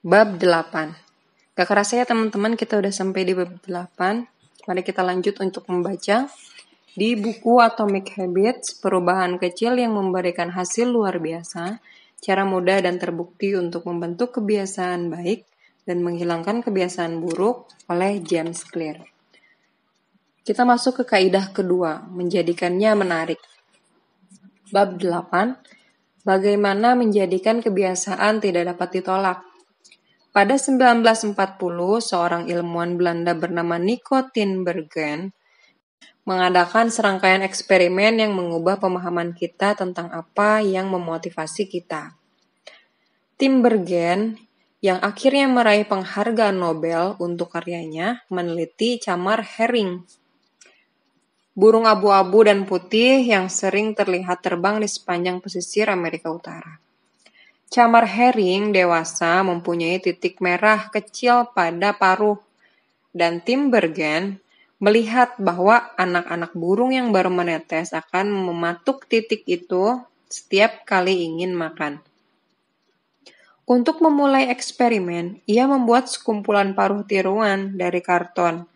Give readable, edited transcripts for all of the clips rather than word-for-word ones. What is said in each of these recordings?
Bab 8. Gak kerasa ya teman-teman, kita udah sampai di bab 8. Mari kita lanjut untuk membaca. Di buku Atomic Habits, perubahan kecil yang memberikan hasil luar biasa, cara mudah dan terbukti untuk membentuk kebiasaan baik dan menghilangkan kebiasaan buruk oleh James Clear. Kita masuk ke kaidah kedua, menjadikannya menarik. Bab 8. Bagaimana menjadikan kebiasaan tidak dapat ditolak. Pada 1940, seorang ilmuwan Belanda bernama Nico Tinbergen mengadakan serangkaian eksperimen yang mengubah pemahaman kita tentang apa yang memotivasi kita. Tinbergen, yang akhirnya meraih penghargaan Nobel untuk karyanya, meneliti camar herring, burung abu-abu dan putih yang sering terlihat terbang di sepanjang pesisir Amerika Utara. Camar herring dewasa mempunyai titik merah kecil pada paruh, dan Tinbergen melihat bahwa anak-anak burung yang baru menetes akan mematuk titik itu setiap kali ingin makan. Untuk memulai eksperimen, ia membuat sekumpulan paruh tiruan dari karton,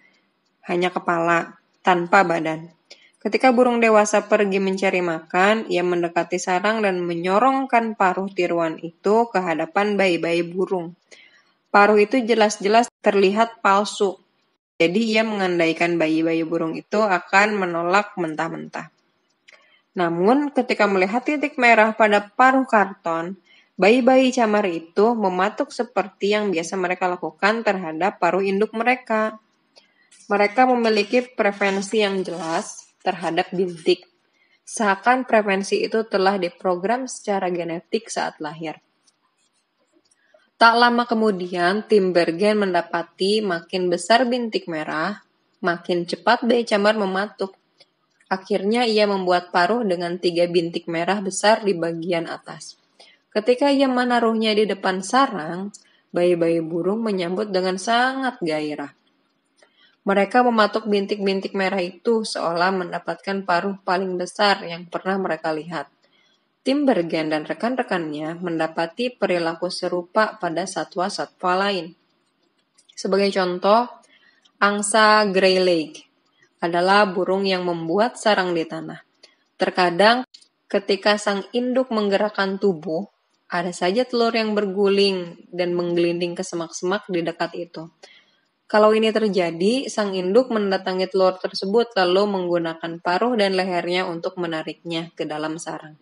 hanya kepala, tanpa badan. Ketika burung dewasa pergi mencari makan, ia mendekati sarang dan menyorongkan paruh tiruan itu ke hadapan bayi-bayi burung. Paruh itu jelas-jelas terlihat palsu, jadi ia mengandaikan bayi-bayi burung itu akan menolak mentah-mentah. Namun, ketika melihat titik merah pada paruh karton, bayi-bayi camar itu mematuk seperti yang biasa mereka lakukan terhadap paruh induk mereka. Mereka memiliki preferensi yang jelas terhadap bintik, seakan preferensi itu telah diprogram secara genetik saat lahir. Tak lama kemudian, Tinbergen mendapati makin besar bintik merah, makin cepat bayi camar mematuk. Akhirnya ia membuat paruh dengan 3 bintik merah besar di bagian atas. Ketika ia menaruhnya di depan sarang, bayi-bayi burung menyambut dengan sangat gairah. Mereka mematuk bintik-bintik merah itu seolah mendapatkan paruh paling besar yang pernah mereka lihat. Tinbergen dan rekan-rekannya mendapati perilaku serupa pada satwa-satwa lain. Sebagai contoh, angsa Greylag adalah burung yang membuat sarang di tanah. Terkadang, ketika sang induk menggerakkan tubuh, ada saja telur yang berguling dan menggelinding ke semak-semak di dekat itu. Kalau ini terjadi, sang induk mendatangi telur tersebut lalu menggunakan paruh dan lehernya untuk menariknya ke dalam sarang.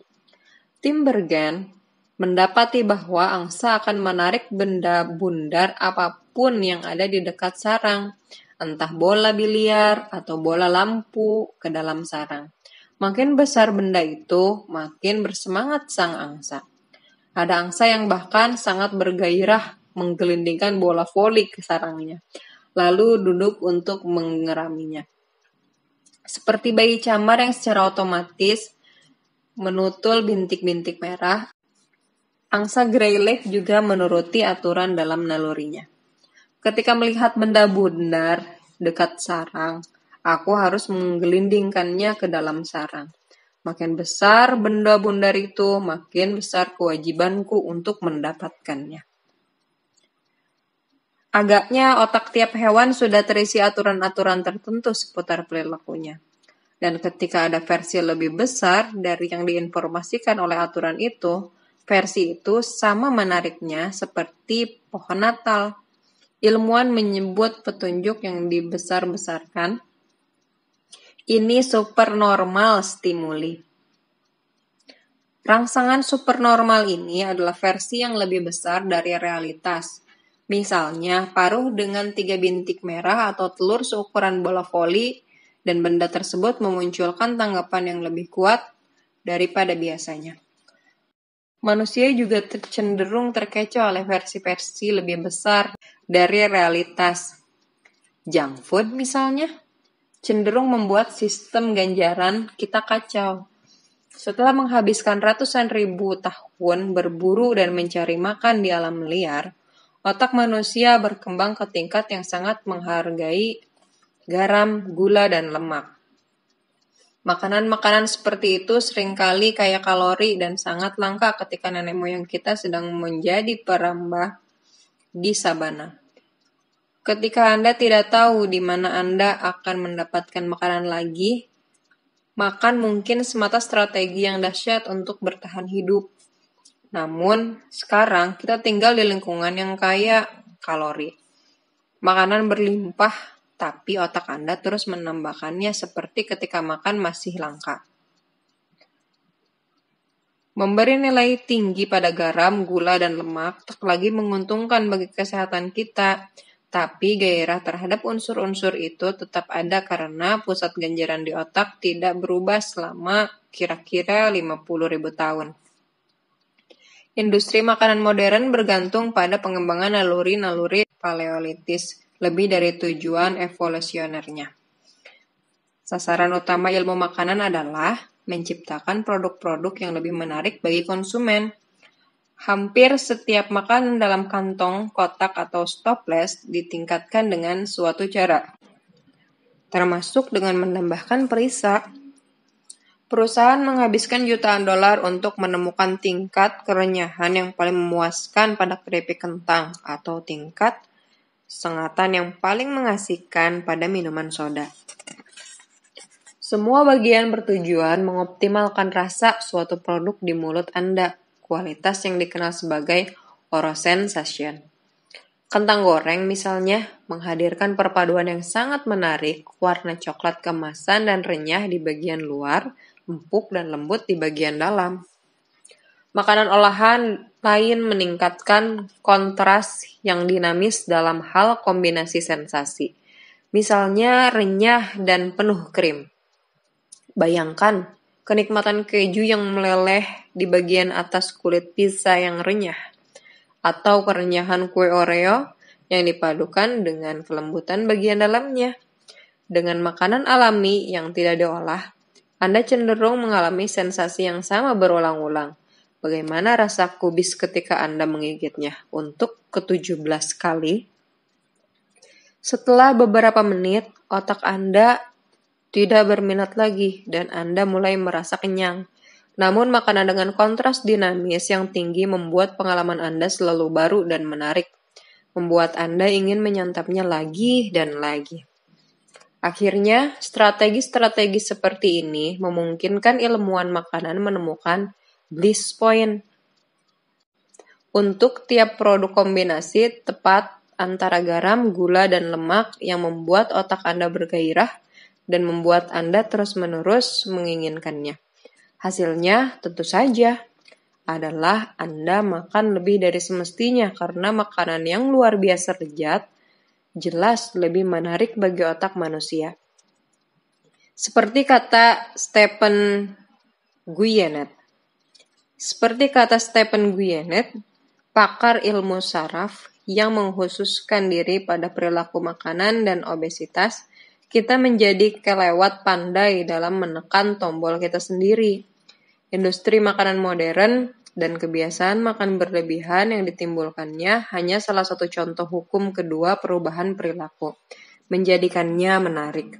Tinbergen mendapati bahwa angsa akan menarik benda bundar apapun yang ada di dekat sarang, entah bola biliar atau bola lampu ke dalam sarang. Makin besar benda itu, makin bersemangat sang angsa. Ada angsa yang bahkan sangat bergairah menggelindingkan bola voli ke sarangnya, lalu duduk untuk mengeraminya. Seperti bayi camar yang secara otomatis menutul bintik-bintik merah, angsa Greylag juga menuruti aturan dalam nalurinya. Ketika melihat benda bundar dekat sarang, aku harus menggelindingkannya ke dalam sarang. Makin besar benda bundar itu, makin besar kewajibanku untuk mendapatkannya. Agaknya otak tiap hewan sudah terisi aturan-aturan tertentu seputar perilakunya. Dan ketika ada versi lebih besar dari yang diinformasikan oleh aturan itu, versi itu sama menariknya seperti pohon Natal. Ilmuwan menyebut petunjuk yang dibesar-besarkan ini supernormal stimuli. Rangsangan supernormal ini adalah versi yang lebih besar dari realitas. Misalnya, paruh dengan 3 bintik merah atau telur seukuran bola voli, dan benda tersebut memunculkan tanggapan yang lebih kuat daripada biasanya. Manusia juga cenderung terkecoh oleh versi-versi lebih besar dari realitas. Junk food misalnya, cenderung membuat sistem ganjaran kita kacau. Setelah menghabiskan ratusan ribu tahun berburu dan mencari makan di alam liar, otak manusia berkembang ke tingkat yang sangat menghargai garam, gula, dan lemak. Makanan-makanan seperti itu seringkali kaya kalori dan sangat langka ketika nenek moyang kita sedang menjadi perambah di sabana. Ketika Anda tidak tahu di mana Anda akan mendapatkan makanan lagi, makan mungkin semata strategi yang dahsyat untuk bertahan hidup. Namun, sekarang kita tinggal di lingkungan yang kaya kalori. Makanan berlimpah, tapi otak Anda terus menambahkannya seperti ketika makan masih langka. Memberi nilai tinggi pada garam, gula, dan lemak tak lagi menguntungkan bagi kesehatan kita, tapi gairah terhadap unsur-unsur itu tetap ada karena pusat ganjaran di otak tidak berubah selama kira-kira 50.000 tahun. Industri makanan modern bergantung pada pengembangan naluri-naluri paleolitis, lebih dari tujuan evolusionernya. Sasaran utama ilmu makanan adalah menciptakan produk-produk yang lebih menarik bagi konsumen. Hampir setiap makanan dalam kantong, kotak, atau stopless ditingkatkan dengan suatu cara, termasuk dengan menambahkan perisa. Perusahaan menghabiskan jutaan dolar untuk menemukan tingkat kerenyahan yang paling memuaskan pada keripik kentang atau tingkat sengatan yang paling mengasihkan pada minuman soda. Semua bagian bertujuan mengoptimalkan rasa suatu produk di mulut Anda, kualitas yang dikenal sebagai oral sensation. Kentang goreng misalnya menghadirkan perpaduan yang sangat menarik, warna coklat kemasan dan renyah di bagian luar, empuk dan lembut di bagian dalam. Makanan olahan lain meningkatkan kontras yang dinamis dalam hal kombinasi sensasi. Misalnya renyah dan penuh krim. Bayangkan kenikmatan keju yang meleleh di bagian atas kulit pizza yang renyah, atau kerenyahan kue Oreo yang dipadukan dengan kelembutan bagian dalamnya. Dengan makanan alami yang tidak diolah, Anda cenderung mengalami sensasi yang sama berulang-ulang. Bagaimana rasa kubis ketika Anda menggigitnya untuk ke-17 kali? Setelah beberapa menit, otak Anda tidak berminat lagi dan Anda mulai merasa kenyang. Namun makanan dengan kontras dinamis yang tinggi membuat pengalaman Anda selalu baru dan menarik, membuat Anda ingin menyantapnya lagi dan lagi. Akhirnya, strategi-strategi seperti ini memungkinkan ilmuwan makanan menemukan bliss point. Untuk tiap produk kombinasi tepat antara garam, gula, dan lemak yang membuat otak Anda bergairah dan membuat Anda terus-menerus menginginkannya. Hasilnya tentu saja adalah Anda makan lebih dari semestinya karena makanan yang luar biasa lezat jelas lebih menarik bagi otak manusia. Seperti kata Stephen Guyenet, pakar ilmu saraf yang mengkhususkan diri pada perilaku makanan dan obesitas, kita menjadi kelewat pandai dalam menekan tombol kita sendiri. Industri makanan modern dan kebiasaan makan berlebihan yang ditimbulkannya hanya salah satu contoh hukum kedua perubahan perilaku, menjadikannya menarik.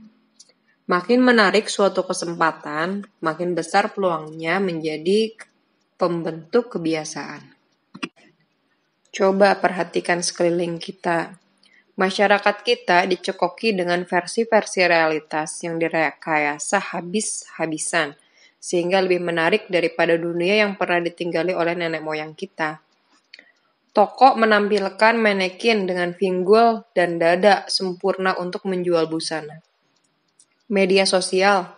Makin menarik suatu kesempatan, makin besar peluangnya menjadi pembentuk kebiasaan. Coba perhatikan sekeliling kita. Masyarakat kita dicekoki dengan versi-versi realitas yang direkayasa habis-habisan, sehingga lebih menarik daripada dunia yang pernah ditinggali oleh nenek moyang kita. Toko menampilkan manekin dengan pinggul dan dada sempurna untuk menjual busana. Media sosial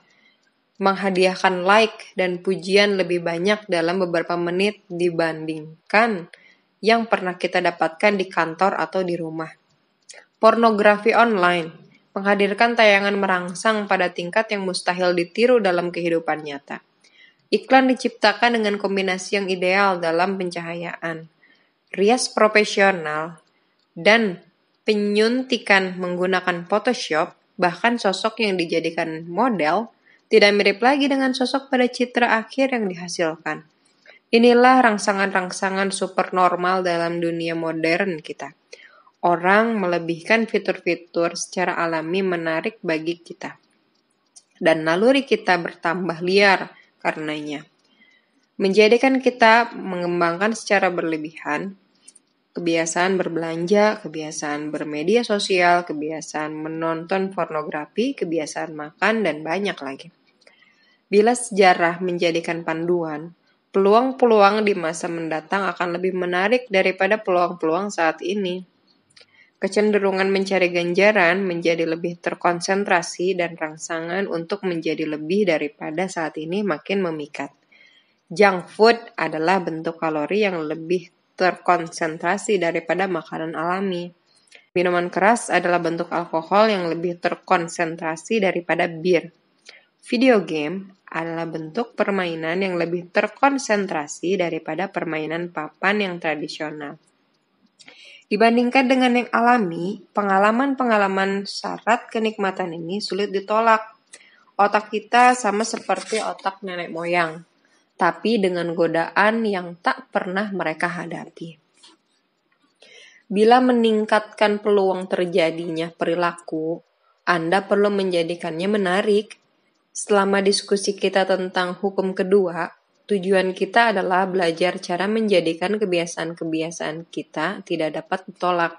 menghadiahkan like dan pujian lebih banyak dalam beberapa menit dibandingkan yang pernah kita dapatkan di kantor atau di rumah. Pornografi online menghadirkan tayangan merangsang pada tingkat yang mustahil ditiru dalam kehidupan nyata. Iklan diciptakan dengan kombinasi yang ideal dalam pencahayaan, rias profesional, dan penyuntikan menggunakan Photoshop, bahkan sosok yang dijadikan model tidak mirip lagi dengan sosok pada citra akhir yang dihasilkan. Inilah rangsangan-rangsangan supernormal dalam dunia modern kita. Orang melebihkan fitur-fitur secara alami menarik bagi kita. Dan naluri kita bertambah liar karenanya. Menjadikan kita mengembangkan secara berlebihan kebiasaan berbelanja, kebiasaan bermedia sosial, kebiasaan menonton pornografi, kebiasaan makan, dan banyak lagi. Bila sejarah menjadikan panduan, peluang-peluang di masa mendatang akan lebih menarik daripada peluang-peluang saat ini. Kecenderungan mencari ganjaran menjadi lebih terkonsentrasi dan rangsangan untuk menjadi lebih daripada saat ini makin memikat. Junk food adalah bentuk kalori yang lebih terkonsentrasi daripada makanan alami. Minuman keras adalah bentuk alkohol yang lebih terkonsentrasi daripada bir. Video game adalah bentuk permainan yang lebih terkonsentrasi daripada permainan papan yang tradisional. Dibandingkan dengan yang alami, pengalaman-pengalaman syarat kenikmatan ini sulit ditolak. Otak kita sama seperti otak nenek moyang, tapi dengan godaan yang tak pernah mereka hadapi. Bila meningkatkan peluang terjadinya perilaku, Anda perlu menjadikannya menarik. Selama diskusi kita tentang hukum kedua, tujuan kita adalah belajar cara menjadikan kebiasaan-kebiasaan kita tidak dapat ditolak.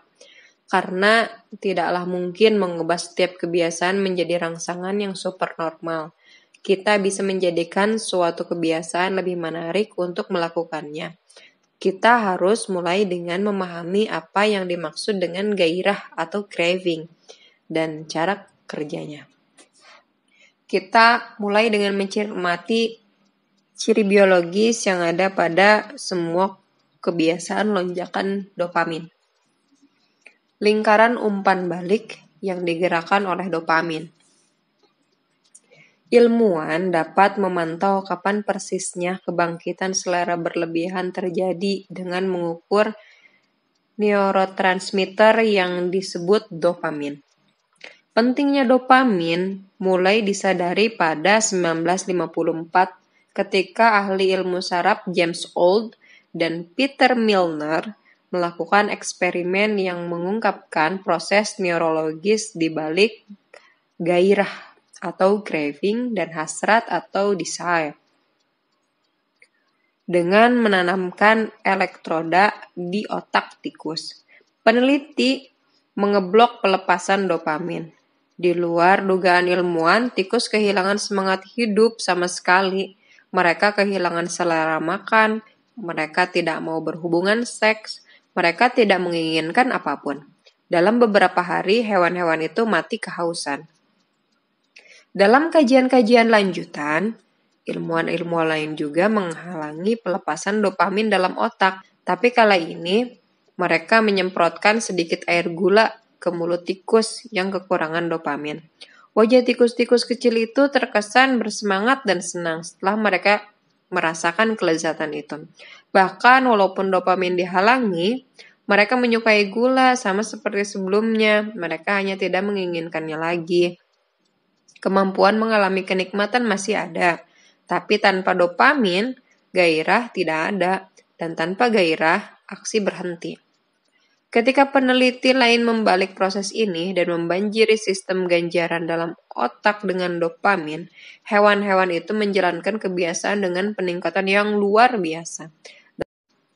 Karena tidaklah mungkin mengubah setiap kebiasaan menjadi rangsangan yang super normal. Kita bisa menjadikan suatu kebiasaan lebih menarik untuk melakukannya. Kita harus mulai dengan memahami apa yang dimaksud dengan gairah atau craving dan cara kerjanya. Kita mulai dengan mencermati ciri biologis yang ada pada semua kebiasaan lonjakan dopamin. Lingkaran umpan balik yang digerakkan oleh dopamin. Ilmuwan dapat memantau kapan persisnya kebangkitan selera berlebihan terjadi dengan mengukur neurotransmitter yang disebut dopamin. Pentingnya dopamin mulai disadari pada 1954 ketika ahli ilmu saraf James Old dan Peter Milner melakukan eksperimen yang mengungkapkan proses neurologis di balik gairah atau craving dan hasrat atau desire. Dengan menanamkan elektroda di otak tikus, peneliti mengeblok pelepasan dopamin. Di luar dugaan ilmuwan, tikus kehilangan semangat hidup sama sekali. Mereka kehilangan selera makan, mereka tidak mau berhubungan seks, mereka tidak menginginkan apapun. Dalam beberapa hari, hewan-hewan itu mati kehausan. Dalam kajian-kajian lanjutan, ilmuwan-ilmuwan lain juga menghalangi pelepasan dopamin dalam otak, tapi kali ini mereka menyemprotkan sedikit air gula ke mulut tikus yang kekurangan dopamin. Wajah tikus-tikus kecil itu terkesan bersemangat dan senang setelah mereka merasakan kelezatan itu. Bahkan walaupun dopamin dihalangi, mereka menyukai gula sama seperti sebelumnya. Mereka hanya tidak menginginkannya lagi. Kemampuan mengalami kenikmatan masih ada, tapi tanpa dopamin, gairah tidak ada. Dan tanpa gairah, aksi berhenti. Ketika peneliti lain membalik proses ini dan membanjiri sistem ganjaran dalam otak dengan dopamin, hewan-hewan itu menjalankan kebiasaan dengan peningkatan yang luar biasa.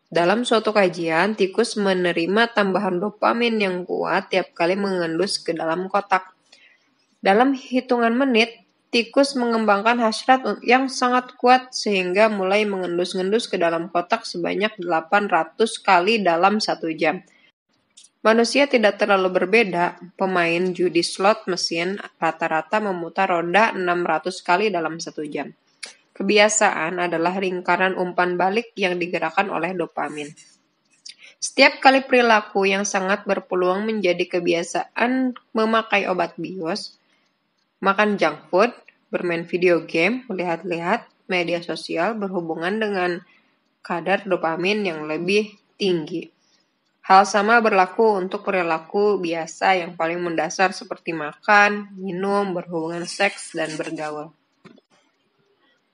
Dalam suatu kajian, tikus menerima tambahan dopamin yang kuat tiap kali mengendus ke dalam kotak. Dalam hitungan menit, tikus mengembangkan hasrat yang sangat kuat sehingga mulai mengendus-ngendus ke dalam kotak sebanyak 800 kali dalam 1 jam. Manusia tidak terlalu berbeda. Pemain judi slot mesin rata-rata memutar roda 600 kali dalam 1 jam. Kebiasaan adalah lingkaran umpan balik yang digerakkan oleh dopamin. Setiap kali perilaku yang sangat berpeluang menjadi kebiasaan memakai obat bios, makan junk food, bermain video game, melihat-lihat media sosial berhubungan dengan kadar dopamin yang lebih tinggi. Hal sama berlaku untuk perilaku biasa yang paling mendasar seperti makan, minum, berhubungan seks, dan bergaul.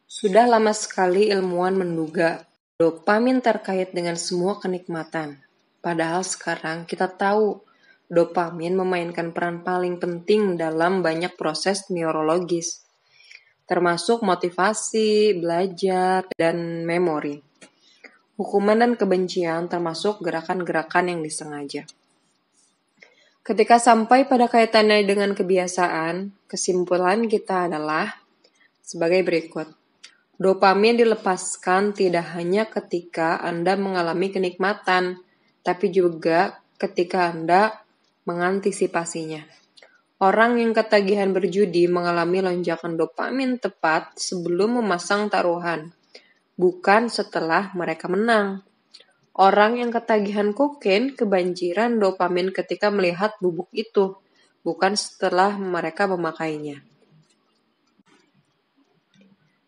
Sudah lama sekali ilmuwan menduga dopamin terkait dengan semua kenikmatan. Padahal sekarang kita tahu dopamin memainkan peran paling penting dalam banyak proses neurologis, termasuk motivasi, belajar, dan memori. hukuman dan kebencian termasuk gerakan-gerakan yang disengaja. Ketika sampai pada kaitannya dengan kebiasaan, kesimpulan kita adalah sebagai berikut. Dopamin dilepaskan tidak hanya ketika Anda mengalami kenikmatan, tapi juga ketika Anda mengantisipasinya. Orang yang ketagihan berjudi mengalami lonjakan dopamin tepat sebelum memasang taruhan, bukan setelah mereka menang. Orang yang ketagihan kokain kebanjiran dopamin ketika melihat bubuk itu, bukan setelah mereka memakainya.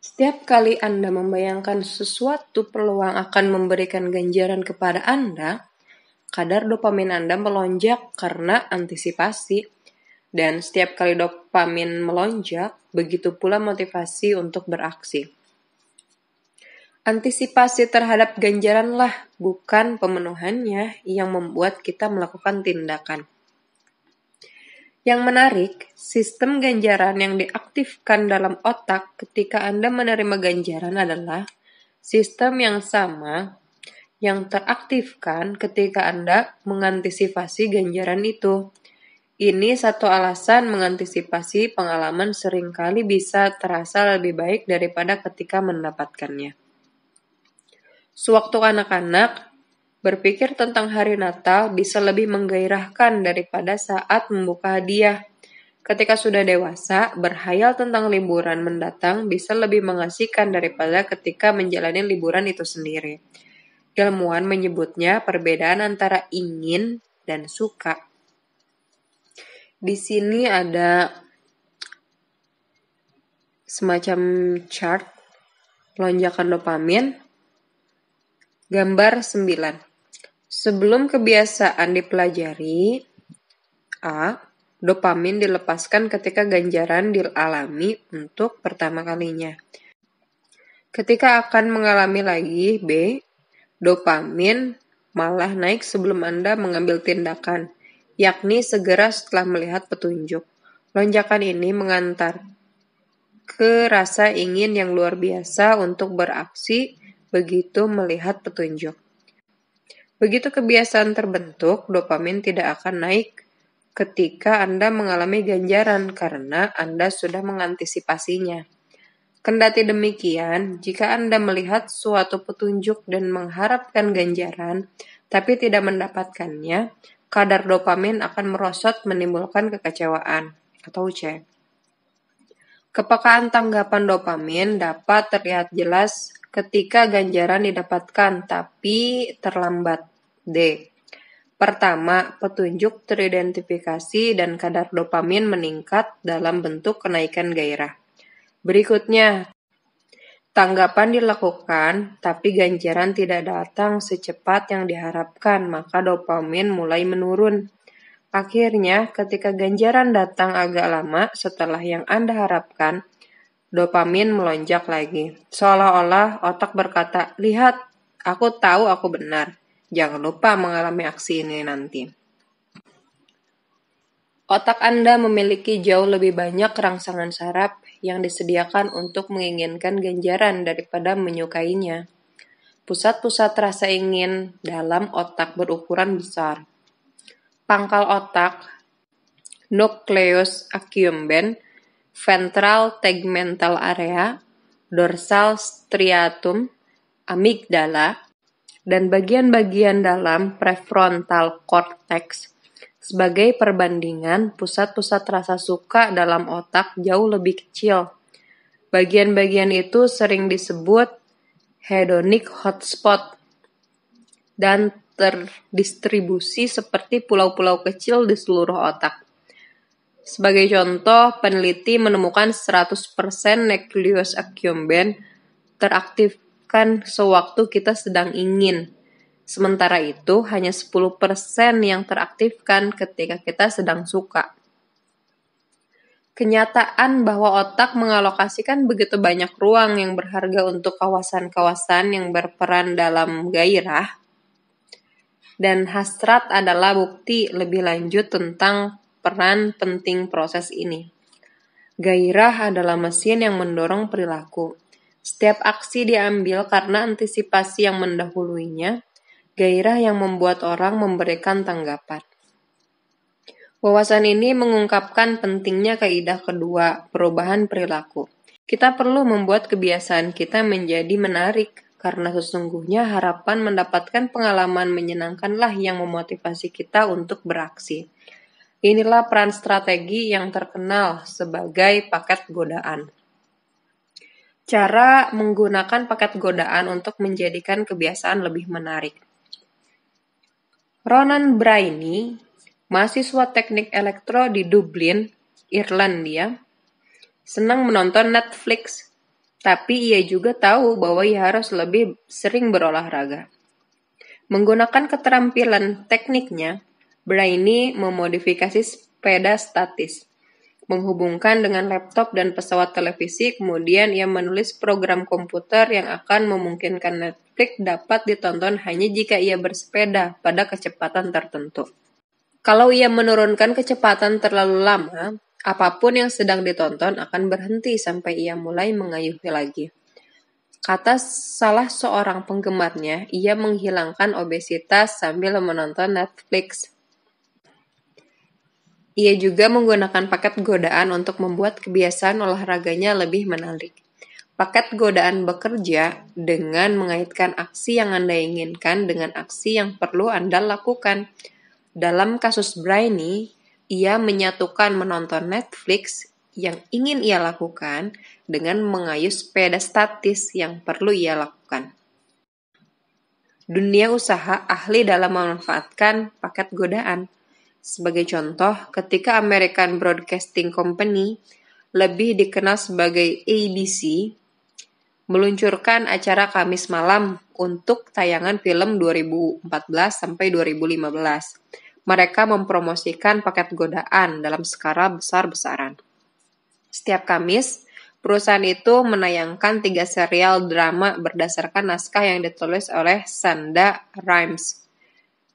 Setiap kali Anda membayangkan sesuatu peluang akan memberikan ganjaran kepada Anda, kadar dopamin Anda melonjak karena antisipasi. Dan setiap kali dopamin melonjak, begitu pula motivasi untuk beraksi. Antisipasi terhadap ganjaranlah, bukan pemenuhannya, yang membuat kita melakukan tindakan. Yang menarik, sistem ganjaran yang diaktifkan dalam otak ketika Anda menerima ganjaran adalah sistem yang sama yang teraktifkan ketika Anda mengantisipasi ganjaran itu. Ini satu alasan mengantisipasi pengalaman seringkali bisa terasa lebih baik daripada ketika mendapatkannya. Sewaktu anak-anak, berpikir tentang hari Natal bisa lebih menggairahkan daripada saat membuka hadiah. Ketika sudah dewasa, berhayal tentang liburan mendatang bisa lebih mengasihkan daripada ketika menjalani liburan itu sendiri. Ilmuwan menyebutnya perbedaan antara ingin dan suka. Di sini ada semacam chart lonjakan dopamin. Gambar 9. Sebelum kebiasaan dipelajari, A. Dopamin dilepaskan ketika ganjaran dialami untuk pertama kalinya. Ketika akan mengalami lagi, B. Dopamin malah naik sebelum Anda mengambil tindakan, yakni segera setelah melihat petunjuk. Lonjakan ini mengantar ke rasa ingin yang luar biasa untuk beraksi begitu melihat petunjuk. Begitu kebiasaan terbentuk, dopamin tidak akan naik ketika Anda mengalami ganjaran karena Anda sudah mengantisipasinya. Kendati demikian, jika Anda melihat suatu petunjuk dan mengharapkan ganjaran, tapi tidak mendapatkannya, kadar dopamin akan merosot menimbulkan kekecewaan, atau C. Kepekaan tanggapan dopamin dapat terlihat jelas ketika ganjaran didapatkan, tapi terlambat. D. Pertama, petunjuk teridentifikasi dan kadar dopamin meningkat dalam bentuk kenaikan gairah. Berikutnya, tanggapan dilakukan, tapi ganjaran tidak datang secepat yang diharapkan, maka dopamin mulai menurun. Akhirnya, ketika ganjaran datang agak lama setelah yang Anda harapkan, dopamin melonjak lagi. Seolah-olah otak berkata, "Lihat, aku tahu aku benar. Jangan lupa mengalami aksi ini nanti." Otak Anda memiliki jauh lebih banyak rangsangan saraf yang disediakan untuk menginginkan ganjaran daripada menyukainya. Pusat-pusat rasa ingin dalam otak berukuran besar. Pangkal otak, nucleus accumbens, ventral tegmental area, dorsal striatum, amigdala, dan bagian-bagian dalam prefrontal cortex. Sebagai perbandingan, pusat-pusat rasa suka dalam otak jauh lebih kecil. Bagian-bagian itu sering disebut hedonic hotspot dan terdistribusi seperti pulau-pulau kecil di seluruh otak. Sebagai contoh, peneliti menemukan 100% nucleus accumbens teraktifkan sewaktu kita sedang ingin. Sementara itu, hanya 10% yang teraktifkan ketika kita sedang suka. Kenyataan bahwa otak mengalokasikan begitu banyak ruang yang berharga untuk kawasan-kawasan yang berperan dalam gairah dan hasrat adalah bukti lebih lanjut tentang peran penting proses ini. Gairah adalah mesin yang mendorong perilaku. Setiap aksi diambil karena antisipasi yang mendahuluinya, gairah yang membuat orang memberikan tanggapan. Wawasan ini mengungkapkan pentingnya kaidah kedua, perubahan perilaku. Kita perlu membuat kebiasaan kita menjadi menarik, karena sesungguhnya harapan mendapatkan pengalaman menyenangkanlah yang memotivasi kita untuk beraksi. Inilah peran strategi yang terkenal sebagai paket godaan. Cara menggunakan paket godaan untuk menjadikan kebiasaan lebih menarik. Ronan Brainy, mahasiswa teknik elektro di Dublin, Irlandia, senang menonton Netflix, tapi ia juga tahu bahwa ia harus lebih sering berolahraga. Menggunakan keterampilan tekniknya, Brainy memodifikasi sepeda statis, menghubungkan dengan laptop dan pesawat televisi, kemudian ia menulis program komputer yang akan memungkinkan Netflix dapat ditonton hanya jika ia bersepeda pada kecepatan tertentu. Kalau ia menurunkan kecepatan terlalu lama, apapun yang sedang ditonton akan berhenti sampai ia mulai mengayuhi lagi. Kata salah seorang penggemarnya, ia menghilangkan obesitas sambil menonton Netflix. Ia juga menggunakan paket godaan untuk membuat kebiasaan olahraganya lebih menarik. Paket godaan bekerja dengan mengaitkan aksi yang Anda inginkan dengan aksi yang perlu Anda lakukan. Dalam kasus Brainy, ia menyatukan menonton Netflix yang ingin ia lakukan dengan mengayuh sepeda statis yang perlu ia lakukan. Dunia usaha ahli dalam memanfaatkan paket godaan. Sebagai contoh, ketika American Broadcasting Company, lebih dikenal sebagai ABC, meluncurkan acara Kamis malam untuk tayangan film 2014 sampai 2015. Mereka mempromosikan paket godaan dalam skala besar-besaran. Setiap Kamis, perusahaan itu menayangkan 3 serial drama berdasarkan naskah yang ditulis oleh Shonda Rhimes.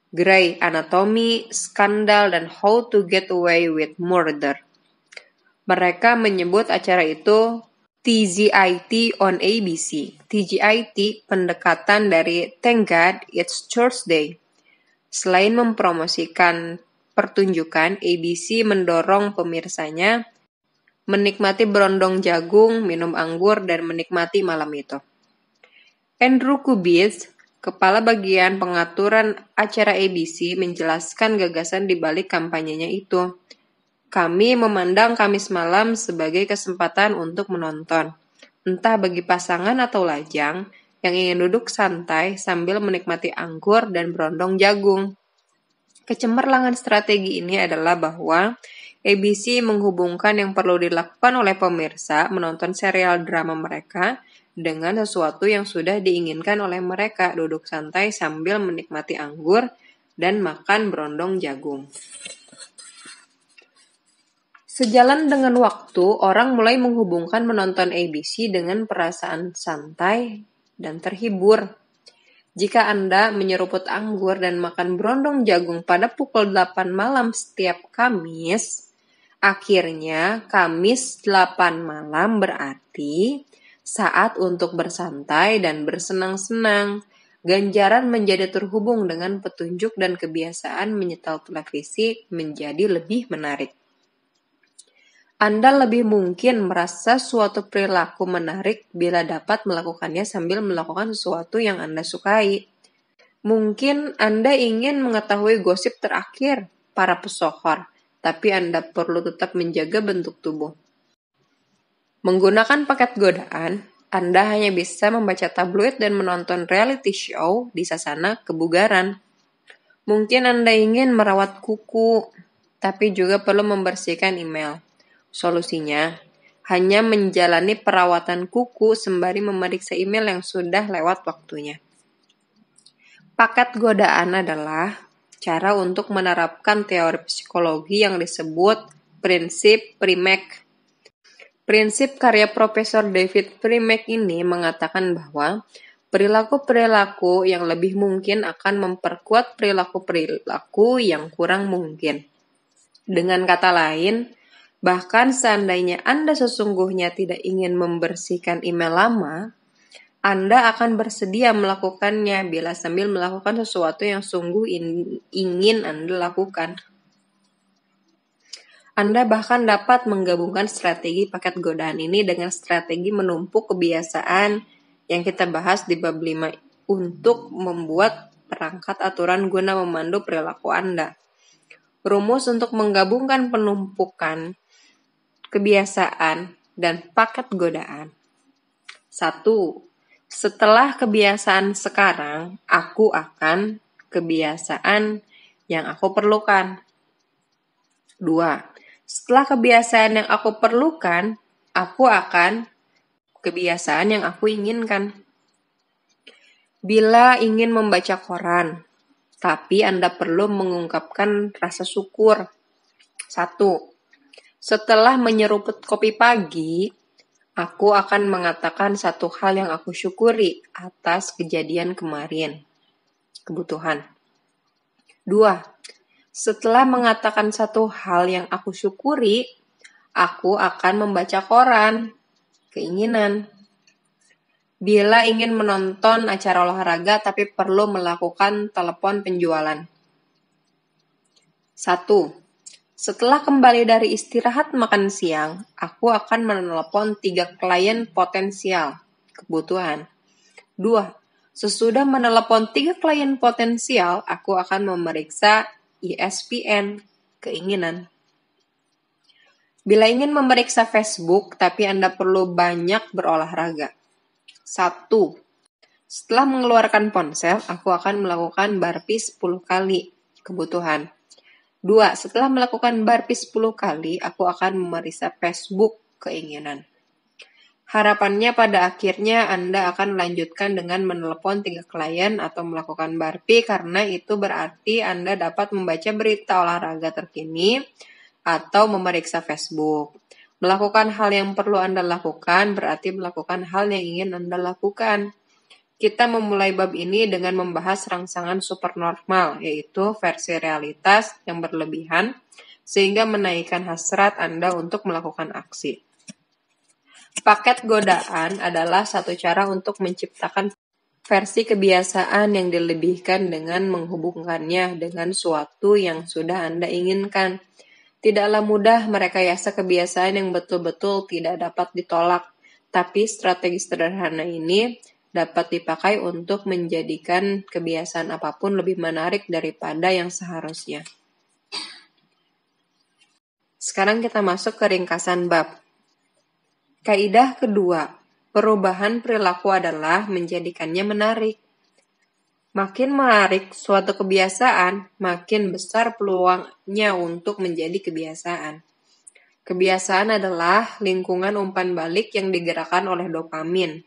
Grey Anatomy, Scandal, dan How to Get Away with Murder. Mereka menyebut acara itu TGIT on ABC. TGIT pendekatan dari Thank God It's Thursday. Selain mempromosikan pertunjukan, ABC mendorong pemirsanya menikmati berondong jagung, minum anggur, dan menikmati malam itu. Andrew Kubitz, kepala bagian pengaturan acara ABC, menjelaskan gagasan di balik kampanyenya itu. Kami memandang Kamis malam sebagai kesempatan untuk menonton, entah bagi pasangan atau lajang, yang ingin duduk santai sambil menikmati anggur dan berondong jagung. Kecemerlangan strategi ini adalah bahwa ABC menghubungkan yang perlu dilakukan oleh pemirsa menonton serial drama mereka dengan sesuatu yang sudah diinginkan oleh mereka, duduk santai sambil menikmati anggur dan makan berondong jagung. Sejalan dengan waktu, orang mulai menghubungkan menonton ABC dengan perasaan santai dan terhibur. Jika Anda menyeruput anggur dan makan berondong jagung pada pukul 8 malam setiap Kamis, akhirnya Kamis 8 malam berarti saat untuk bersantai dan bersenang-senang. Ganjaran menjadi terhubung dengan petunjuk dan kebiasaan menyetel televisi menjadi lebih menarik. Anda lebih mungkin merasa suatu perilaku menarik bila dapat melakukannya sambil melakukan sesuatu yang Anda sukai. Mungkin Anda ingin mengetahui gosip terakhir para pesohor, tapi Anda perlu tetap menjaga bentuk tubuh. Menggunakan paket godaan, Anda hanya bisa membaca tabloid dan menonton reality show di sasana kebugaran. Mungkin Anda ingin merawat kuku, tapi juga perlu membersihkan email. Solusinya, hanya menjalani perawatan kuku sembari memeriksa email yang sudah lewat waktunya. Paket godaan adalah cara untuk menerapkan teori psikologi yang disebut prinsip Primack. Prinsip karya Profesor David Primack ini mengatakan bahwa perilaku-perilaku yang lebih mungkin akan memperkuat perilaku-perilaku yang kurang mungkin. Dengan kata lain, Bahkan seandainya Anda sesungguhnya tidak ingin membersihkan email lama, Anda akan bersedia melakukannya bila sambil melakukan sesuatu yang sungguh ingin Anda lakukan. Anda bahkan dapat menggabungkan strategi paket godaan ini dengan strategi menumpuk kebiasaan yang kita bahas di bab 5 untuk membuat perangkat aturan guna memandu perilaku Anda. Rumus untuk menggabungkan penumpukan kebiasaan dan paket godaan. 1. Setelah kebiasaan sekarang, aku akan kebiasaan yang aku perlukan. 2. Setelah kebiasaan yang aku perlukan, aku akan kebiasaan yang aku inginkan. Bila ingin membaca koran, tapi Anda perlu mengungkapkan rasa syukur. 1. Setelah menyeruput kopi pagi, aku akan mengatakan satu hal yang aku syukuri atas kejadian kemarin. Kebutuhan. 2. Setelah mengatakan satu hal yang aku syukuri, aku akan membaca koran. Keinginan. Bila ingin menonton acara olahraga tapi perlu melakukan telepon penjualan. 1. Setelah kembali dari istirahat makan siang, aku akan menelepon 3 klien potensial. Kebutuhan. 2. Sesudah menelepon 3 klien potensial, aku akan memeriksa ESPN, keinginan. Bila ingin memeriksa Facebook, tapi Anda perlu banyak berolahraga. 1. Setelah mengeluarkan ponsel, aku akan melakukan burpee 10 kali. Kebutuhan. 2. Setelah melakukan burpee 10 kali, aku akan memeriksa Facebook, keinginan. Harapannya pada akhirnya Anda akan melanjutkan dengan menelepon 3 klien atau melakukan burpee karena itu berarti Anda dapat membaca berita olahraga terkini atau memeriksa Facebook. Melakukan hal yang perlu Anda lakukan berarti melakukan hal yang ingin Anda lakukan. Kita memulai bab ini dengan membahas rangsangan supernormal, yaitu versi realitas yang berlebihan sehingga menaikkan hasrat Anda untuk melakukan aksi. Paket godaan adalah satu cara untuk menciptakan versi kebiasaan yang dilebihkan dengan menghubungkannya dengan suatu yang sudah Anda inginkan. Tidaklah mudah merekayasa kebiasaan yang betul-betul tidak dapat ditolak, tapi strategi sederhana ini dapat dipakai untuk menjadikan kebiasaan apapun lebih menarik daripada yang seharusnya. Sekarang kita masuk ke ringkasan bab. Kaidah kedua, perubahan perilaku adalah menjadikannya menarik. Makin menarik suatu kebiasaan, makin besar peluangnya untuk menjadi kebiasaan. Kebiasaan adalah lingkungan umpan balik yang digerakkan oleh dopamin.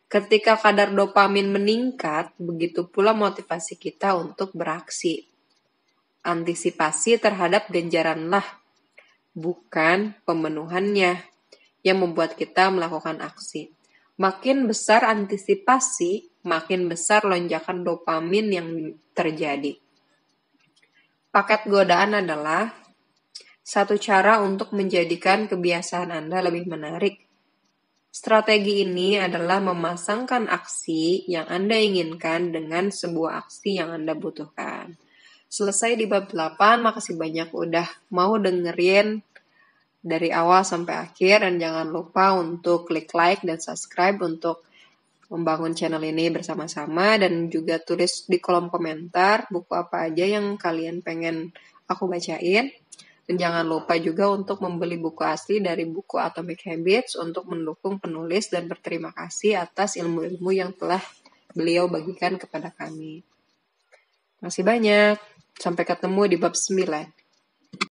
Ketika kadar dopamin meningkat, begitu pula motivasi kita untuk beraksi. Antisipasi terhadap ganjaranlah, bukan pemenuhannya, yang membuat kita melakukan aksi. Makin besar antisipasi, makin besar lonjakan dopamin yang terjadi. Paket godaan adalah satu cara untuk menjadikan kebiasaan Anda lebih menarik. Strategi ini adalah memasangkan aksi yang Anda inginkan dengan sebuah aksi yang Anda butuhkan. Selesai di bab 8, makasih banyak udah mau dengerin dari awal sampai akhir, dan jangan lupa untuk klik like dan subscribe untuk membangun channel ini bersama-sama, dan juga tulis di kolom komentar buku apa aja yang kalian pengen aku bacain. Dan jangan lupa juga untuk membeli buku asli dari buku Atomic Habits untuk mendukung penulis dan berterima kasih atas ilmu-ilmu yang telah beliau bagikan kepada kami. Makasih banyak. Sampai ketemu di bab 9.